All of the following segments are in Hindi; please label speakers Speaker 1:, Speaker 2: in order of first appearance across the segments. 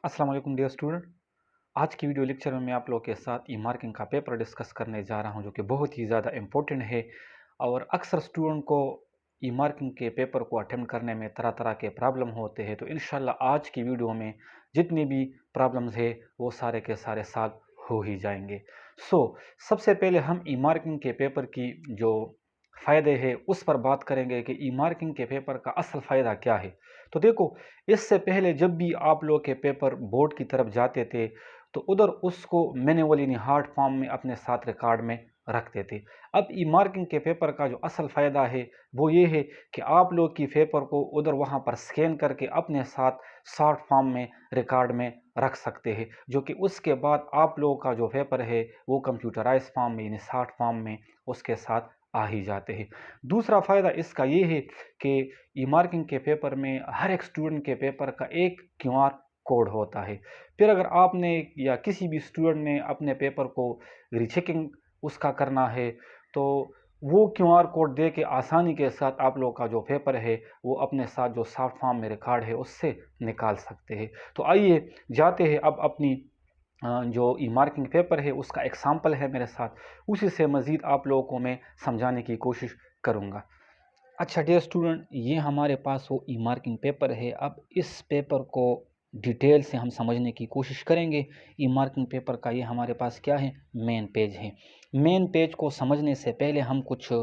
Speaker 1: अस्सलाम वालेकुम डियर स्टूडेंट। आज की वीडियो लेक्चर में मैं आप लोगों के साथ ई मार्किंग का पेपर डिस्कस करने जा रहा हूं, जो कि बहुत ही ज़्यादा इम्पोर्टेंट है। और अक्सर स्टूडेंट को ई मार्किंग के पेपर को अटेम्प्ट करने में तरह तरह के प्रॉब्लम होते हैं। तो इंशाल्लाह आज की वीडियो में जितनी भी प्रॉब्लम्स है वो सारे के सारे सॉल्व हो ही जाएंगे। सो सबसे पहले हम ई मार्किंग के पेपर की जो फ़ायदे हैं उस पर बात करेंगे कि ई मार्किंग के पेपर का असल फ़ायदा क्या है। तो देखो, इससे पहले जब भी आप लोग के पेपर बोर्ड की तरफ जाते थे तो उधर उसको मैन्युअली यानी हार्ड फॉर्म में अपने साथ रिकॉर्ड में रखते थे। अब ई मार्किंग के पेपर का जो असल फ़ायदा है वो ये है कि आप लोग की पेपर को उधर वहाँ पर स्कैन करके अपने साथ शॉर्ट फॉर्म में रिकॉर्ड में रख सकते हैं, जो कि उसके बाद आप लोगों का जो पेपर है वो कंप्यूटराइज फॉर्म में यानी शॉर्ट फॉर्म में उसके साथ आ ही जाते हैं। दूसरा फ़ायदा इसका ये है कि ई मार्किंग के पेपर में हर एक स्टूडेंट के पेपर का एक क्यूआर कोड होता है। फिर अगर आपने या किसी भी स्टूडेंट ने अपने पेपर को रीचेकिंग उसका करना है तो वो क्यूआर कोड दे के आसानी के साथ आप लोग का जो पेपर है वो अपने साथ जो सॉफ्ट फॉर्म में रिकॉर्ड है उससे निकाल सकते हैं। तो आइए जाते हैं अब अपनी जो ई मार्किंग पेपर है उसका एग्जाम्पल है मेरे साथ, उसी से मज़ीद आप लोगों को मैं समझाने की कोशिश करूँगा। अच्छा डियर स्टूडेंट, ये हमारे पास वो ई मार्किंग पेपर है। अब इस पेपर को डिटेल से हम समझने की कोशिश करेंगे। ई मार्किंग पेपर का ये हमारे पास क्या है, मेन पेज है। मेन पेज को समझने से पहले हम कुछ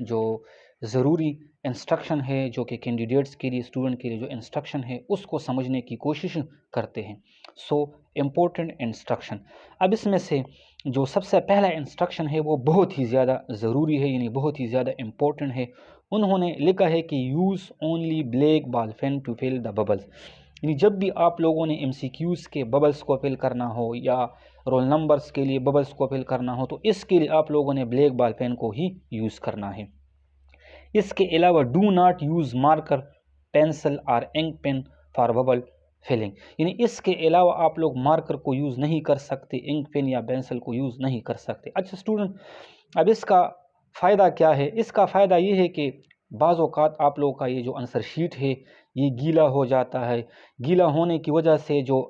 Speaker 1: जो ज़रूरी इंस्ट्रक्शन है जो कि कैंडिडेट्स के लिए, स्टूडेंट के लिए जो इंस्ट्रक्शन है उसको समझने की कोशिश करते हैं। So important instruction. अब इसमें से जो सबसे पहला इंस्ट्रक्शन है वो बहुत ही ज़्यादा ज़रूरी है, यानी बहुत ही ज़्यादा इम्पोर्टेंट है। उन्होंने लिखा है कि use only black ball pen to fill the bubbles. यानी जब भी आप लोगों ने एमसीक्यूज़ के बबल्स को फिल करना हो या रोल नंबर्स के लिए बबल्स को फिल करना हो तो इसके लिए आप लोगों ने ब्लैक बॉल पेन को ही यूज़ करना है। इसके अलावा do not use marker, pencil और ink pen for bubble filling. यानी इसके अलावा आप लोग मार्कर को यूज़ नहीं कर सकते, इंक पेन या पेंसिल को यूज़ नहीं कर सकते। अच्छा स्टूडेंट, अब इसका फ़ायदा क्या है? इसका फ़ायदा ये है कि बाज़ औक़ात आप लोगों का ये जो आंसर शीट है ये गीला हो जाता है। गीला होने की वजह से जो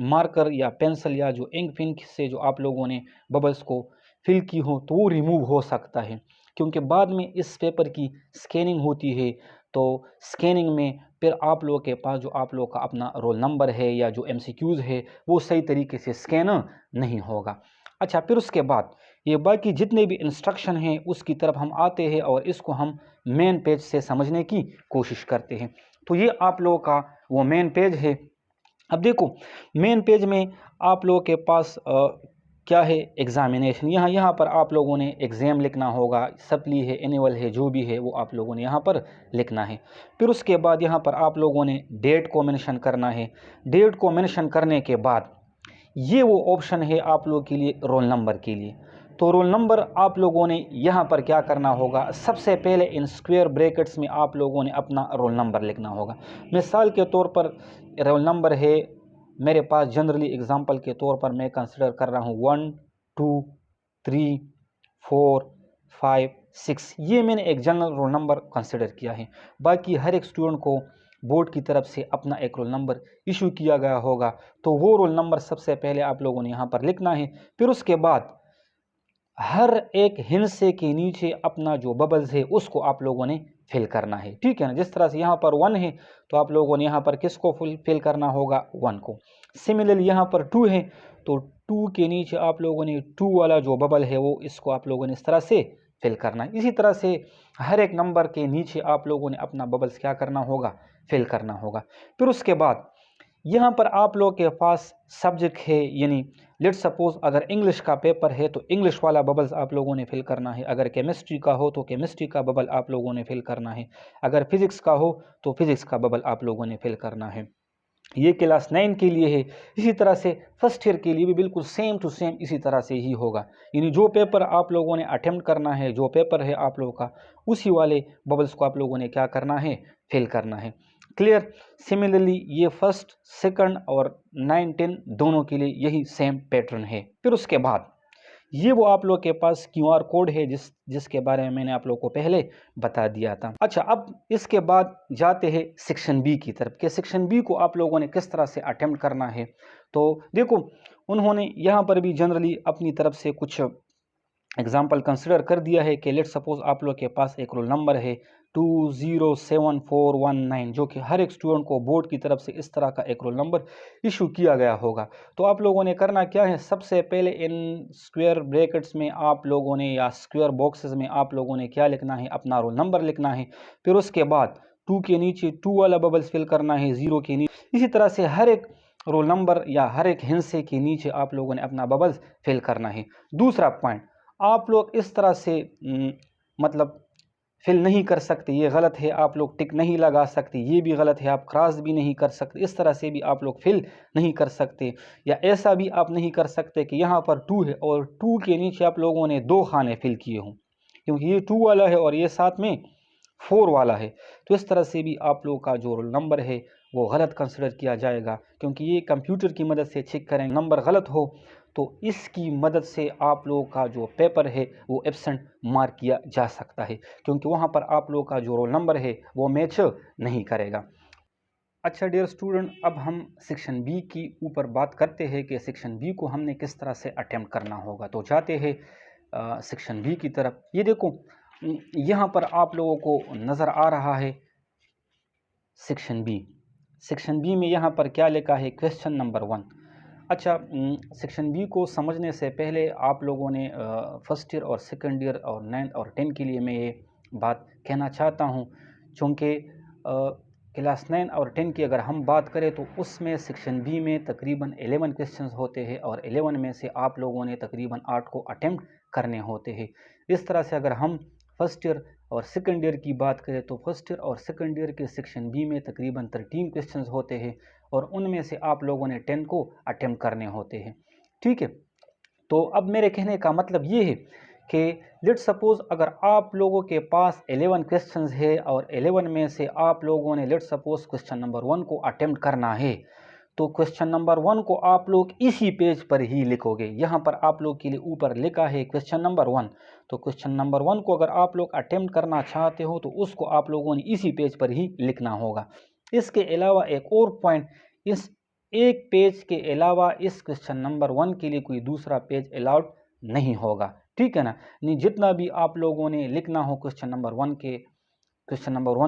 Speaker 1: मार्कर या पेंसिल या जो इंक पेन से जो आप लोगों ने बबल्स को फिल की हो तो वो रिमूव हो सकता है, क्योंकि बाद में इस पेपर की स्कैनिंग होती है। तो स्कैनिंग में फिर आप लोगों के पास जो आप लोगों का अपना रोल नंबर है या जो एमसीक्यूज़ है वो सही तरीके से स्कैन नहीं होगा। अच्छा, फिर उसके बाद ये बाकी जितने भी इंस्ट्रक्शन हैं उसकी तरफ हम आते हैं और इसको हम मेन पेज से समझने की कोशिश करते हैं। तो ये आप लोगों का वो मेन पेज है। अब देखो, मेन पेज में आप लोगों के पास क्या है, एग्ज़ामिनेशन। यहाँ पर आप लोगों ने एग्ज़ाम लिखना होगा, सप्ली है, एनुअल है, जो भी है वो आप लोगों ने यहाँ पर लिखना है। फिर उसके बाद यहाँ पर आप लोगों ने डेट को मेंशन करना है। डेट को मेंशन करने के बाद ये वो ऑप्शन है आप लोगों के लिए रोल नंबर के लिए। तो रोल नंबर आप लोगों ने यहाँ पर क्या करना होगा, सबसे पहले इन स्क्वायर ब्रैकेट्स में आप लोगों ने अपना रोल नंबर लिखना होगा। मिसाल के तौर पर रोल नंबर है मेरे पास, जनरली एग्जांपल के तौर पर मैं कंसिडर कर रहा हूँ 1 2 3 4 5 6। ये मैंने एक जनरल रोल नंबर कंसिडर किया है। बाकी हर एक स्टूडेंट को बोर्ड की तरफ से अपना एक रोल नंबर इशू किया गया होगा, तो वो रोल नंबर सबसे पहले आप लोगों ने यहाँ पर लिखना है। फिर उसके बाद हर एक हिंसे के नीचे अपना जो बबल्स है उसको आप लोगों ने फिल करना है, ठीक है ना। जिस तरह से यहाँ पर 1 है तो आप लोगों ने यहाँ पर किसको फिल करना होगा, 1 को। सिमिलरली यहाँ पर 2 है तो 2 के नीचे आप लोगों ने 2 वाला जो बबल है वो इसको आप लोगों ने इस तरह से फिल करना है। इसी तरह से हर एक नंबर के नीचे आप लोगों ने अपना बबल्स क्या करना होगा, फिल करना होगा। फिर उसके बाद यहाँ पर आप लोग के पास सब्जेक्ट है, यानी लेट्स सपोज अगर इंग्लिश का पेपर है तो इंग्लिश वाला बबल्स आप लोगों ने फिल करना है। अगर केमिस्ट्री का हो तो केमिस्ट्री का बबल आप लोगों ने फिल करना है। अगर फिजिक्स का हो तो फिजिक्स का बबल आप लोगों ने फिल करना है। ये क्लास 9 के लिए है। इसी तरह से फर्स्ट ईयर के लिए भी बिल्कुल सेम टू सेम इसी तरह से ही होगा। यानी जो पेपर आप लोगों ने अटेम्प्ट करना है, जो पेपर है आप लोगों का, उसी वाले बबल्स को आप लोगों ने क्या करना है, फिल करना है। क्लियर। सिमिलरली ये फर्स्ट, सेकंड और 9 10 दोनों के लिए यही सेम पैटर्न है। फिर उसके बाद ये वो आप लोग के पास QR कोड है जिसके बारे में मैंने आप लोग को पहले बता दिया था। अच्छा, अब इसके बाद जाते हैं सेक्शन बी की तरफ कि सेक्शन बी को आप लोगों ने किस तरह से अटेम्प्ट करना है। तो देखो, उन्होंने यहाँ पर भी जनरली अपनी तरफ से कुछ एग्जाम्पल कंसिडर कर दिया है कि लेट सपोज आप लोग के पास एक रोल नंबर है 207419, जो कि हर एक स्टूडेंट को बोर्ड की तरफ से इस तरह का एक रोल नंबर इशू किया गया होगा। तो आप लोगों ने करना क्या है, सबसे पहले इन स्क्वायर ब्रैकेट्स में आप लोगों ने या स्क्वायर बॉक्सेस में आप लोगों ने क्या लिखना है, अपना रोल नंबर लिखना है। फिर उसके बाद 2 के नीचे 2 वाला बबल्स फिल करना है, 0 के नीचे। इसी तरह से हर एक रोल नंबर या हर एक हिस्से के नीचे आप लोगों ने अपना बबल्स फिल करना है। दूसरा पॉइंट, आप लोग इस तरह से मतलब फिल नहीं कर सकते, ये गलत है। आप लोग टिक नहीं लगा सकते, ये भी गलत है। आप क्रॉस भी नहीं कर सकते, इस तरह से भी आप लोग फिल नहीं कर सकते। या ऐसा भी आप नहीं कर सकते कि यहाँ पर 2 है और 2 के नीचे आप लोगों ने 2 खाने फिल किए हों, क्योंकि ये 2 वाला है और ये साथ में 4 वाला है। तो इस तरह से भी आप लोग का जो रोल नंबर है वो गलत कंसिडर किया जाएगा, क्योंकि ये कंप्यूटर की मदद से चेक करेंगे। नंबर गलत हो तो इसकी मदद से आप लोगों का जो पेपर है वो एब्सेंट मार्क किया जा सकता है, क्योंकि वहाँ पर आप लोगों का जो रोल नंबर है वो मैच नहीं करेगा। अच्छा डियर स्टूडेंट, अब हम सेक्शन बी की ऊपर बात करते हैं कि सेक्शन बी को हमने किस तरह से अटेम्प्ट करना होगा। तो जाते हैं सेक्शन बी की तरफ। ये देखो, यहाँ पर आप लोगों को नज़र आ रहा है सेक्शन बी। सेक्शन बी में यहाँ पर क्या लिखा है, क्वेश्चन नंबर 1। अच्छा, सेक्शन बी को समझने से पहले आप लोगों ने फर्स्ट ईयर और सेकंड ईयर और 9th और 10 के लिए मैं ये बात कहना चाहता हूँ, चूँकि क्लास 9 और 10 की अगर हम बात करें तो उसमें सेक्शन बी में तकरीबन 11 क्वेश्चंस होते हैं और 11 में से आप लोगों ने तकरीबन 8 को अटेम्प्ट करने होते हैं। इस तरह से अगर हम फर्स्ट ईयर और सेकंड ईयर की बात करें तो फर्स्ट ईयर और सेकंड ईयर के सेक्शन बी में तकरीबन 13 क्वेश्चंस होते हैं और उनमें से आप लोगों ने 10 को अटेम्प्ट करने होते हैं। ठीक है, तो अब मेरे कहने का मतलब ये है कि लेट सपोज अगर आप लोगों के पास 11 क्वेश्चंस है और 11 में से आप लोगों ने लेट सपोज क्वेश्चन नंबर 1 को अटेम्प्ट करना है, तो क्वेश्चन नंबर 1 को आप लोग इसी पेज पर ही लिखोगे। यहाँ पर आप लोग के लिए ऊपर लिखा है क्वेश्चन नंबर 1, तो क्वेश्चन नंबर 1 को अगर आप लोग अटेम्प्ट करना चाहते हो तो उसको आप लोगों ने इसी पेज पर ही लिखना होगा। इसके अलावा एक और पॉइंट, इस एक पेज के अलावा इस क्वेश्चन नंबर 1 के लिए कोई दूसरा पेज अलाउड नहीं होगा। ठीक है ना, नहीं जितना भी आप लोगों ने लिखना हो क्वेश्चन नंबर 1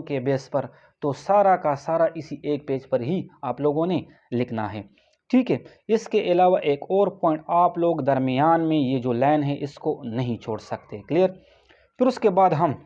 Speaker 1: के बेस पर, तो सारा का सारा इसी एक पेज पर ही आप लोगों ने लिखना है। ठीक है, इसके अलावा एक और पॉइंट, आप लोग दरमियान में ये जो लाइन है इसको नहीं छोड़ सकते। क्लियर। फिर उसके बाद हम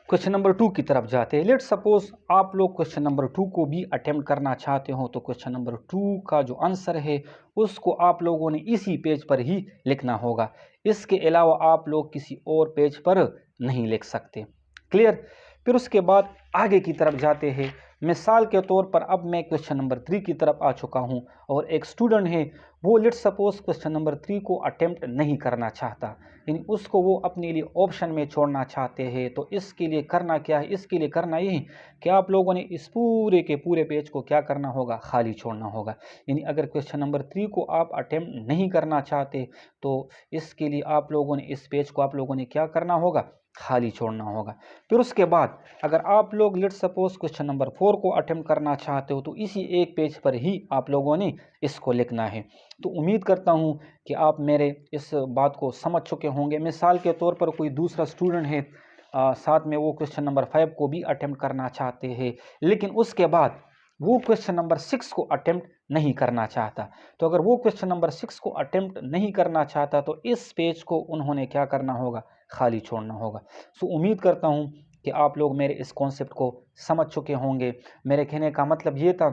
Speaker 1: क्वेश्चन नंबर 2 की तरफ जाते हैं। लेट सपोज आप लोग क्वेश्चन नंबर 2 को भी अटेम्प्ट करना चाहते हो, तो क्वेश्चन नंबर 2 का जो आंसर है उसको आप लोगों ने इसी पेज पर ही लिखना होगा। इसके अलावा आप लोग किसी और पेज पर नहीं लिख सकते। क्लियर। फिर उसके बाद आगे की तरफ जाते हैं। मिसाल के तौर पर अब मैं क्वेश्चन नंबर 3 की तरफ आ चुका हूं और एक स्टूडेंट है, वो लेट सपोज क्वेश्चन नंबर 3 को अटेम्प्ट नहीं करना चाहता, यानी उसको वो अपने लिए ऑप्शन में छोड़ना चाहते हैं। तो इसके लिए करना क्या है, इसके लिए करना ये है कि आप लोगों ने इस पूरे के पूरे पेज को क्या करना होगा, खाली छोड़ना होगा। यानी अगर क्वेश्चन नंबर 3 को आप अटेम्प्ट नहीं करना चाहते तो इसके लिए आप लोगों ने इस पेज को आप लोगों ने क्या करना होगा, खाली छोड़ना होगा। फिर उसके बाद अगर आप लोग लेट सपोज क्वेश्चन नंबर 4 को अटेम्प्ट करना चाहते हो तो इसी एक पेज पर ही आप लोगों ने इसको लिखना है। तो उम्मीद करता हूँ कि आप मेरे इस बात को समझ चुके होंगे। मिसाल के तौर पर कोई दूसरा स्टूडेंट है, साथ में वो क्वेश्चन नंबर 5 को भी अटेम्प्ट करना चाहते हैं, लेकिन उसके बाद वो क्वेश्चन नंबर 6 को अटेम्प्ट नहीं करना चाहता। तो अगर वो क्वेश्चन नंबर 6 को अटेम्प्ट नहीं करना चाहता तो इस पेज को उन्होंने क्या करना होगा, खाली छोड़ना होगा। सो उम्मीद करता हूँ कि आप लोग मेरे इस कॉन्सेप्ट को समझ चुके होंगे। मेरे कहने का मतलब ये था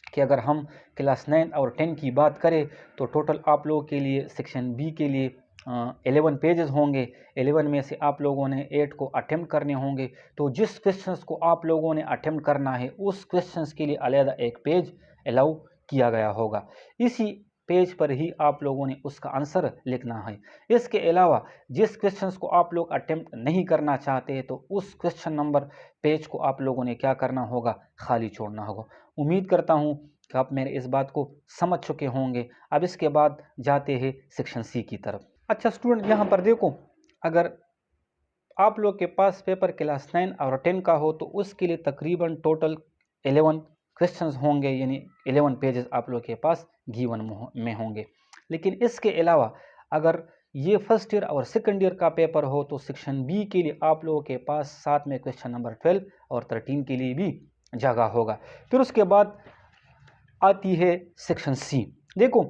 Speaker 1: कि अगर हम क्लास 9 और 10 की बात करें तो टोटल आप लोगों के लिए सेक्शन बी के लिए 11 पेजेस होंगे। 11 में से आप लोगों ने 8 को अटेम्प्ट करने होंगे। तो जिस क्वेश्चंस को आप लोगों ने अटेम्प्ट करना है उस क्वेश्चंस के लिए अलग एक पेज अलाउ किया गया होगा। इसी पेज पर ही आप लोगों ने उसका आंसर लिखना है। इसके अलावा जिस क्वेश्चंस को आप लोग अटेम्प्ट नहीं करना चाहते तो उस क्वेश्चन नंबर पेज को आप लोगों ने क्या करना होगा, खाली छोड़ना होगा। उम्मीद करता हूँ कि आप मेरे इस बात को समझ चुके होंगे। अब इसके बाद जाते हैं सेक्शन सी की तरफ। अच्छा स्टूडेंट, यहाँ पर देखो, अगर आप लोग के पास पेपर क्लास 9 और 10 का हो तो उसके लिए तकरीबन टोटल 11 क्वेश्चंस होंगे, यानी 11 पेजेस आप लोग के पास गिवन में होंगे। लेकिन इसके अलावा अगर ये फर्स्ट ईयर और सेकंड ईयर का पेपर हो तो सेक्शन बी के लिए आप लोगों के पास साथ में क्वेश्चन नंबर 12 और 13 के लिए भी जगह होगा। फिर उसके बाद आती है सेक्शन सी। देखो,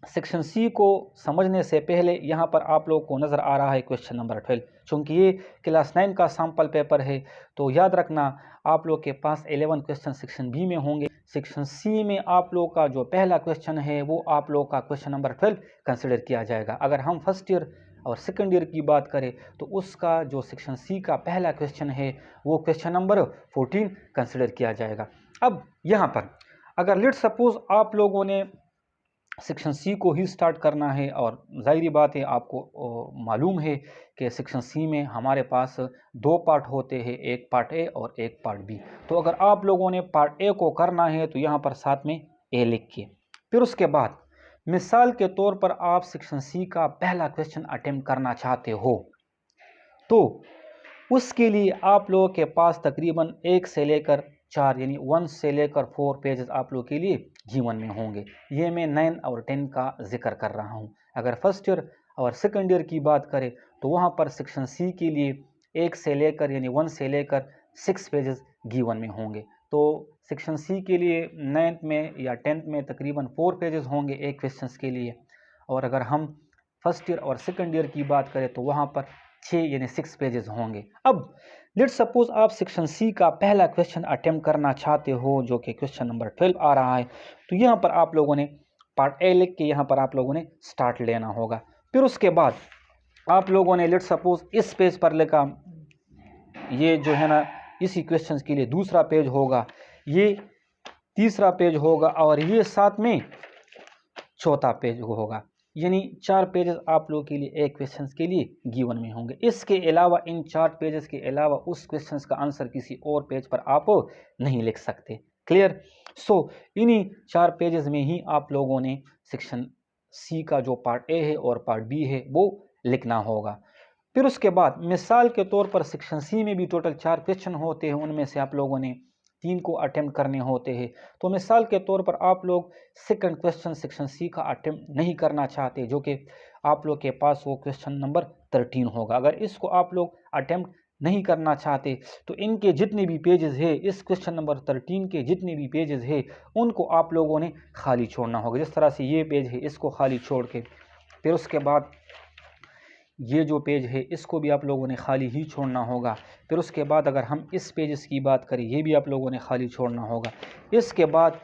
Speaker 1: सेक्शन सी को समझने से पहले यहाँ पर आप लोगों को नज़र आ रहा है क्वेश्चन नंबर 12। चूँकि ये क्लास 9 का सैम्पल पेपर है तो याद रखना आप लोग के पास 11 क्वेश्चन सेक्शन बी में होंगे। सेक्शन सी में आप लोग का जो पहला क्वेश्चन है वो आप लोग का क्वेश्चन नंबर 12 कंसिडर किया जाएगा। अगर हम फर्स्ट ईयर और सेकंड ईयर की बात करें तो उसका जो सेक्शन सी का पहला क्वेश्चन है वो क्वेश्चन नंबर 14 कंसिडर किया जाएगा। अब यहाँ पर अगर लेट सपोज आप लोगों ने सेक्शन सी को ही स्टार्ट करना है, और ज़ाहिरी बात है आपको मालूम है कि सेक्शन सी में हमारे पास दो पार्ट होते हैं, एक पार्ट ए और एक पार्ट बी। तो अगर आप लोगों ने पार्ट ए को करना है तो यहाँ पर साथ में ए लिखिए। फिर उसके बाद मिसाल के तौर पर आप सेक्शन सी का पहला क्वेश्चन अटेम्प्ट करना चाहते हो तो उसके लिए आप लोगों के पास तकरीबन 1 से लेकर 4 यानी 1 से लेकर 4 पेजेस आप लोगों के लिए जीवन में होंगे। ये मैं 9 और 10 का जिक्र कर रहा हूँ। अगर फर्स्ट ईयर और सेकंड ईयर की बात करें तो वहाँ पर सेक्शन सी के लिए 1 से लेकर यानी 1 से लेकर 6 पेजेस जीवन में होंगे। तो सेक्शन सी के लिए 9th में या 10th में तकरीबन 4 पेजेस होंगे एक क्वेश्चन के लिए। और अगर हम फर्स्ट ईयर और सेकंड ईयर की बात करें तो वहाँ पर 6 यानी 6 पेजेस होंगे। अब लेट सपोज आप सेक्शन सी का पहला क्वेश्चन अटेम्प्ट करना चाहते हो जो कि क्वेश्चन नंबर 12 आ रहा है, तो यहाँ पर आप लोगों ने पार्ट ए लिख के यहाँ पर आप लोगों ने स्टार्ट लेना होगा। फिर उसके बाद आप लोगों ने लेट सपोज इस पेज पर लिखा, ये जो है ना इसी क्वेश्चन के लिए दूसरा पेज होगा, ये तीसरा पेज होगा और ये साथ में चौथा पेज होगा, यानी 4 पेजेस आप लोगों के लिए एक क्वेश्चन के लिए गिवन में होंगे। इसके अलावा इन 4 पेजेस के अलावा उस क्वेश्चन का आंसर किसी और पेज पर आप नहीं लिख सकते। क्लियर? सो इन्हीं 4 पेजेस में ही आप लोगों ने सेक्शन सी का जो पार्ट ए है और पार्ट बी है वो लिखना होगा। फिर उसके बाद मिसाल के तौर पर सेक्शन सी में भी टोटल 4 क्वेश्चन होते हैं, उनमें से आप लोगों ने 3 को अटेम्प्ट करने होते हैं। तो मिसाल के तौर पर आप लोग सेकंड क्वेश्चन सेक्शन सी का अटेम्प्ट नहीं करना चाहते, जो कि आप लोग के पास वो क्वेश्चन नंबर 13 होगा। अगर इसको आप लोग अटेम्प्ट नहीं करना चाहते तो इनके जितने भी पेजेस है, इस क्वेश्चन नंबर 13 के जितने भी पेजेस है उनको आप लोगों ने खाली छोड़ना होगा। जिस तरह से ये पेज है इसको खाली छोड़ के, फिर उसके बाद ये जो पेज है इसको भी आप लोगों ने खाली ही छोड़ना होगा। फिर उसके बाद अगर हम इस पेजेस की बात करें, ये भी आप लोगों ने खाली छोड़ना होगा। इसके बाद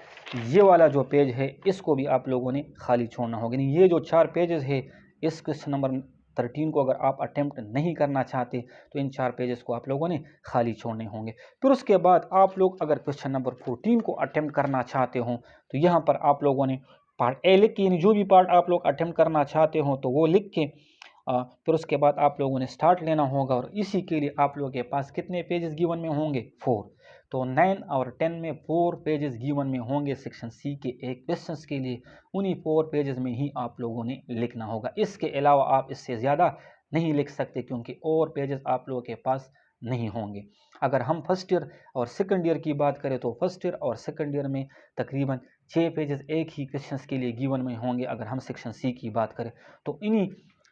Speaker 1: ये वाला जो पेज है इसको भी आप लोगों ने खाली छोड़ना होगा। यानी ये जो 4 पेजेस है, इस क्वेश्चन नंबर 13 को अगर आप अटेम्प्ट नहीं करना चाहते तो इन 4 पेजेस को आप लोगों ने खाली छोड़ने होंगे। फिर उसके बाद आप लोग अगर क्वेश्चन नंबर 14 को अटेम्प्ट करना चाहते हो तो यहाँ पर आप लोगों ने पार्ट ए लिख के, यानी जो भी पार्ट आप लोग अटेम्प्ट करना चाहते हो तो वो लिख के फिर उसके बाद आप लोगों ने स्टार्ट लेना होगा। और इसी के लिए आप लोगों के पास कितने पेजेस गिवन में होंगे? 4। तो 9 और 10 में 4 पेजेस गिवन में होंगे सेक्शन सी के एक क्वेश्चन के लिए। उन्हीं 4 पेजेस में ही आप लोगों ने लिखना होगा। इसके अलावा आप इससे ज़्यादा नहीं लिख सकते क्योंकि और पेजेस आप लोगों के पास नहीं होंगे। अगर हम फर्स्ट ईयर और सेकंड ईयर की बात करें तो फर्स्ट ईयर और सेकंड ईयर में तकरीबन 6 पेजेस एक ही क्वेश्चन के लिए गिवन में होंगे। अगर हम सेक्शन सी की बात करें तो इन्हीं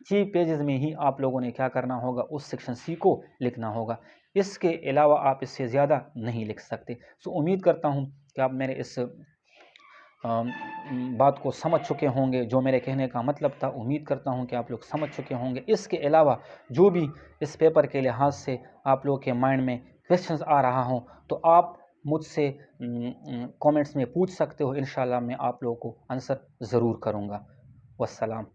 Speaker 1: 6 पेजेस में ही आप लोगों ने क्या करना होगा? उस सेक्शन सी को लिखना होगा। इसके अलावा आप इससे ज़्यादा नहीं लिख सकते। सो उम्मीद करता हूँ कि आप मेरे इस बात को समझ चुके होंगे, जो मेरे कहने का मतलब था। उम्मीद करता हूँ कि आप लोग समझ चुके होंगे। इसके अलावा जो भी इस पेपर के लिहाज से आप लोगों के माइंड में क्वेश्चंस आ रहा हो तो आप मुझसे कमेंट्स में पूछ सकते हो। इंशाल्लाह मैं आप लोगों को आंसर ज़रूर करूँगा। वस्सलाम।